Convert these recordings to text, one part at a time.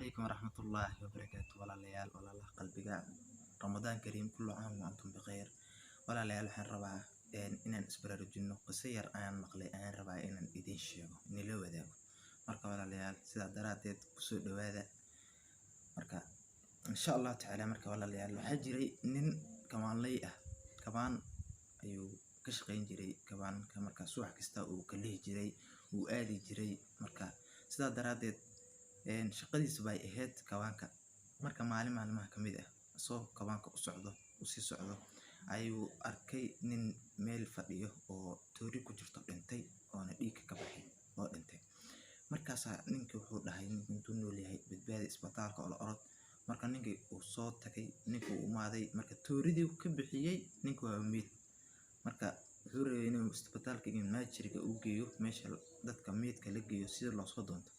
عليكم ورحمة الله وبركاته ولا ليال ولا الله قلبي رمضان كريم كل عام وأنتم بخير ولا ليال حين ربع إن أسبرر الجنة قصير أنا مقلي أنا ربع إن إيدين شيء إن لو ذا مركا ولا ليال سيدا دراتي بسود هذا مركا إن شاء الله تعالى مركا ولا ليال حجري نن كمان ليه كمان أيو كشقين جري كمان كمركا سوح كستا وكليه جري وآلي جري مركا سيدا دراتي shaqadiisu bay ahayd kawaanka marka maalmaha kamid ah soo kawaanka u socdo u sii socdo ayuu arkay nin meel fadhiyo oo toori ku jirto dhintay oo dhiig ka baxay oo dhintay markaas ninkii wuxuu dhahay intuu nool yahay badbaadi isbitaalka oo la orod marka ninkii uu soo tagay ninkii uu maaday marka tooridii ka bixiyay ninkii waa meed marka wuxuu rabay inuu isbitaalka emergency-ga u geeyo meesha dadka meedka la geeyo sida loo soo doonto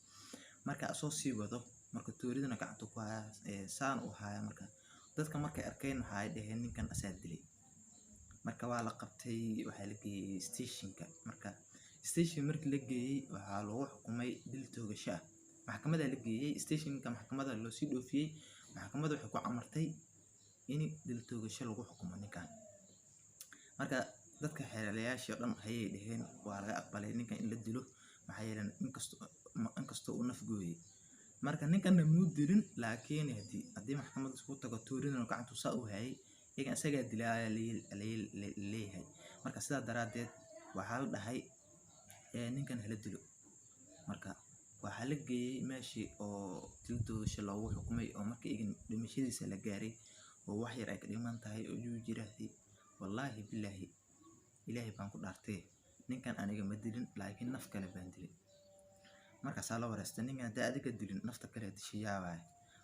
marka soo sii wado marka tooridana gacanta ku haya saan u haya marka dadka markay arkeen waxay dhaheen ninkan asaad dilay marka waa la qabtay waxa la geeyay stationka marka station markii la geeyay waxa lagu xukumay dil toogasho ah maxkamadda la geeyay stationka maxkamadda loo sii dhoofiyay maxkamadda waxay ku amartay in dil toogasho lagu xukumo ninkan marka dadka xeelalayaasha dhan ayay dhaheen waa laga aqbalay ninkan in la dilo maxay yeelan inkastoo uu naf gooyay marka ninkan muu dilin laakiin hadii maxkamadda isku tago tooridana gacanta saa u hayay iyaga asaga dilay leeyahay marka sidaa daraadeed waxa la dhahay ninkan hala dilo marka waxa la geeyay meeshii oo dil toogasho loogu xukumay oo markii dhimashadiisa la gaaray oo wax yar ay ka dhiman tahay oo uu jiraahday wallahi billahi ilaahay baan ku dhaartay ninkan aniga ma dilin laakiin naf kale baan dilay marka sala wareystay ninkan hadii adiga dilin nafta kale dishiyaabay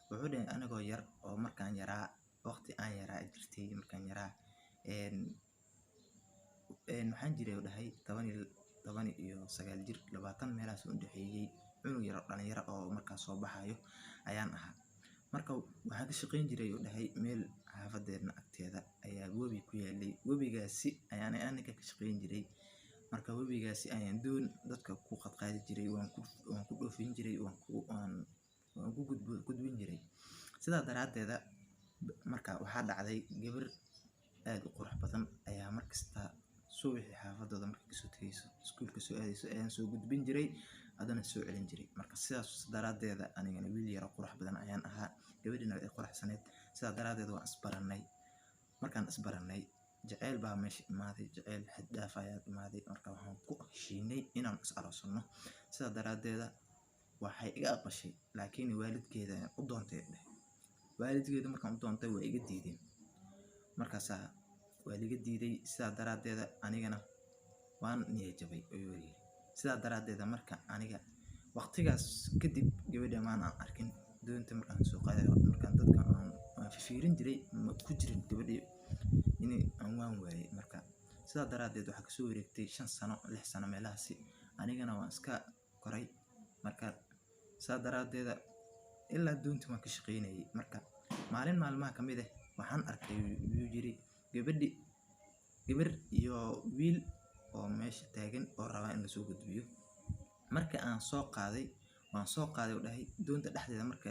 wuxuu dhahay anigoo yar oo markaan yaraa waqti aan yaraa jirtay markaan yaraa waxaan jiray u dhahay 19 jir 20 meelaas u dhaxeeyay cunug yar dhalinyaro oo markaa soo baxayo ayaan ahaa marka waxaan ka shaqeyn jiray u dhahay meel xaafadeedna agteeda ayaa webi ku yaalay webigaasi ayaan aniga ka shaqeyn jiray marka webigaasi ayaan doon dadka ku qadqaadi jiray waan ku dhoofin jiray waan ku gudbin jiray sidaa daraadeeda marka waxa dhacday gabar aad u qurux badan ayaa markasta soo wixii xaafadooda markay soo tagayso iskuulka soo aadayso ayaan soo gudbin jiray adana soo celin jiray marka sidaas daraadeeda anigana wiil yar qurux badan ayaan ahaa gabadhina ay quruxsaneed sidaa daraadeeda waan isbaranay markaan isbaranay jacayl baa meesha imaaday jacayl xad dhaaf ayaa imaaday marka waxaan ku heshiinay inaan is aroosano sidaa daraadeeda waxay iga aqbashay laakiin waalidkeeda u doontay waalidkeeda markaan u doontay way iga diideen markaas waa liga diiday sidaa daraadeeda anigana waan niyad jabay oo yiri sidaa daraadeeda marka aniga waqtigaas kadib gabadha maan arkin doonta markaan soo qaaday markaan dadka aan fiirin jiray ma ku jirin gabadhi in aan waan waayay marka sidaa daraadeed waxa ka soo wareegtay 5 sano 6 sano meelahaasi anigana waan iska koray marka sidaa daraadeeda ilaa doonta ma ka shaqeynayay marka maalmaha kamid ah waxaan arkay uu yiri gabar iyo wiil oo meesha taagan oo raba in la soo gudbiyo marka aan soo qaaday u dhahay doonta dhexdeeda marka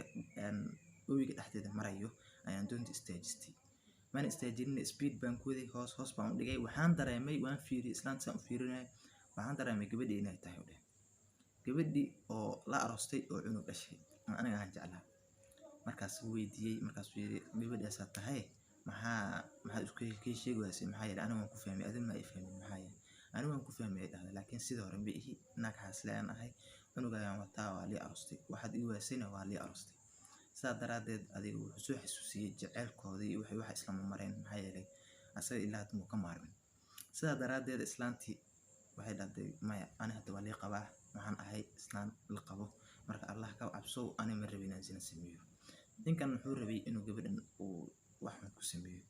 webiga dhexdeeda marayo ayaan doonta istaajistay man istaajin speed baan ku waday hoos baan u dhigay waxaan dareemay waan fiiriyay islaanta aan fiirinay waxaan dareemay gabadhi inay tahay u dhahay gabadhi oo la aroostay oo cunug dhashay aniga aan jeclaa markaas weydiiyay markaas fiiri gabadhaas tahay maxaa isku sheegaysaa maxaa yeelay aniga waan ku fahmay adina ma fahmin maxaa yeelay aniga waan ku fahmay laakiin sidoo hore ma ihi naaghaas leen ahay cunuga ayaan wataa waa li aroostay waxaad ii waasayna waa li aroostay sidaa daraadeed adiga wuxuu soo xasuusiyay jaceylkoodii iyo waxa isla mareen maxaa yeelay asaga ilaa hadda ka maarmin sidaa daraadeed islaantii waxay dhahday maya aniga hadda waa li qabaa waxaan ahay islaan la qabo marka Allah ka cabso aniga ma rabin inaan zina sameeyo ninkan wuxuu rabay inuu gabadhan uu wax ku sameeyo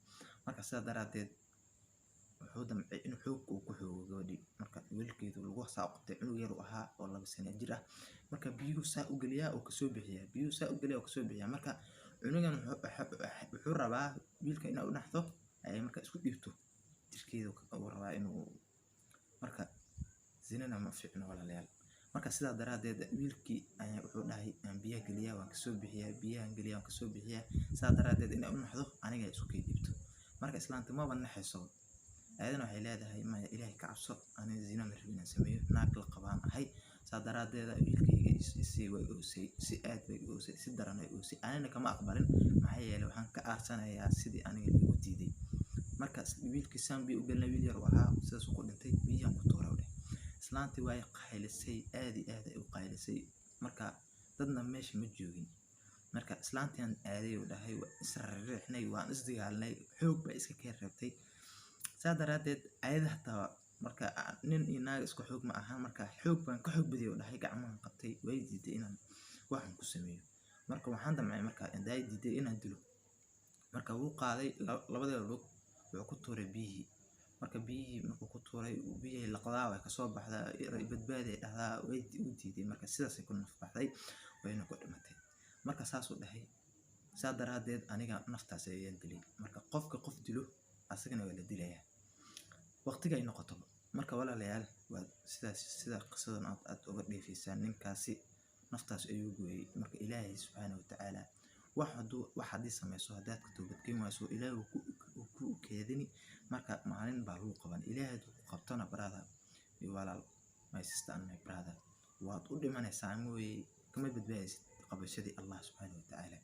marka sidaa daraadeed wuxuu damcay in xoog uu ku xoogo gabadhi marka wiilkeedu lagu saaqtay cunug yar u ahaa oo 2 sano jir ah marka biyuhu saa u galiya oo ka soo bixiya marka cunugan wuxuu rabaa wiilka inuu u dhaxdo ay marka isku dhibto jirkeedu uu rabaa inuu marka zinana ma fiicno walaalayaal marka sidaa daraadeed wiilkii ayaa wuxuu dhahay aan biyaha geliyaa waan kasoo bixiyaa biyahan geliyaa waan kasoo bixiyaa sidaa daraadeed inay u naxdo aniga ay isku kay dhibto marka islaanta maba naxayso ayadana waxay leedahay maya ilaahay ka cabso aniga zina ma rabin inaan sameeyo naag la qabaan ahay sidaa daraadeed wiilkayga isii way oosay si aad bay oosay si daran ay oosay anina kama aqbalin maxaa yeelay waxaan ka aarsanayaa sidii aniga lagu diiday marka wiilkii sambi u galnay wiil yar ahaa sidaas ku dhintay biyahan ku tuuray islaantii way qaylisay aad iyo aad ay u qaylisay marka dadna meesha ma joogin marka islaantii aan aaday u dhahay waa israarixnay waan isdagaalnay xoog bay iska keen rabtay sidaa daraadeed ayada hataa marka nin iyo naag isku xoog ma aha marka xoog baan ka xoog badiyay u dhahay gacmahan qabtay way diiday inaan waxaan ku sameeyo marka waxaan damcay marka inday diiday inaan dilo marka wuu qaaday labada lug wuxuu ku tuuray biyihii marka biyihii markuu ku tuuray biyihii laqdaa way kasoo baxdaa badbaaday dhahdaa way u diiday marka sidaasay ku naf baxday wayna ku dhimatay marka saas u dhahay saa daraadeed aniga naftaas ayaan dilay marka qofka qof dilo asagana waa la dilayaa waqtiga ay noqoto marka walaalayaal waa sidaas sida qisadan aad uga dheefaysaan ninkaasi naftaas ayuu gooyay marka ilaahay subxaanahu wa tacaala wax haddii samayso haddaad ka toobadkeen wayso ilaahay wuu ku keedini marka maalin baa lagu qaban ilaahay hadduu ku qabtona brother iyo walaal my sister and my brother waad u dhimanaysaa mooye kama badbaadaysid qabashadii Allah subxaanahu wa tacaala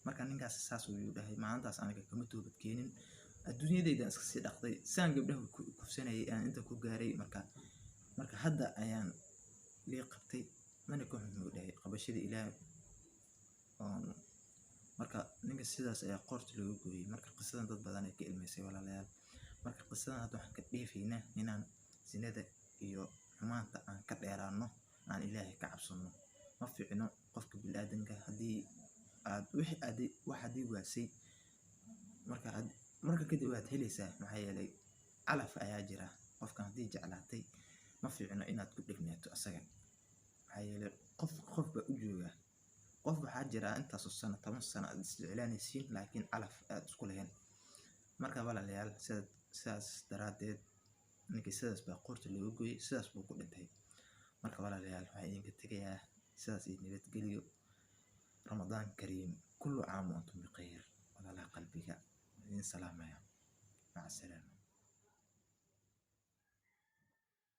marka ninkaas saas uu dhahay maalintaas aniga kama toobadkeenin adduunyadayda iska sii dhaqday saan gabdhaha ku kufsanayay aan inta ku gaaray marka hadda ayaan lii qabtay mana ku xumuu dhahay qabashadii ilaahay marka ninka sidaas ayaa qorta looga gooyay marka qisadan dad badan ay ka ilmeysay walaalayaal marka qisadan hadda waxaan ka dheefaynaa inaan sinada iyo xumaanta aan ka dheeraano aan ilaahay ka cabsano ma fiicno qofka bini'aadanka haddii aad wax haddii waasay marka kadib waad helaysaa maxaa yeelay calaf ayaa jira qofkan haddii jeclaatay ma fiicno inaad ku dhegnaato asaga maxaa yeelay qof baa u joogaa qof waxaa jira intaas oo sano 10 sano aad isjeclaanaysiin laakiin calaf aad isku lahayn marka walaalayaal sidaas daraadeed ninkii sidaas baa qorta looga gooyay sidaas buu ku dhintay marka walaalayaal waxaan idinka tegayaa sidaas iyo nabadgelyo ramadaan kariim kullu caam wa antum bikhayr walaalaha qalbiga idin salaamaya maca salaama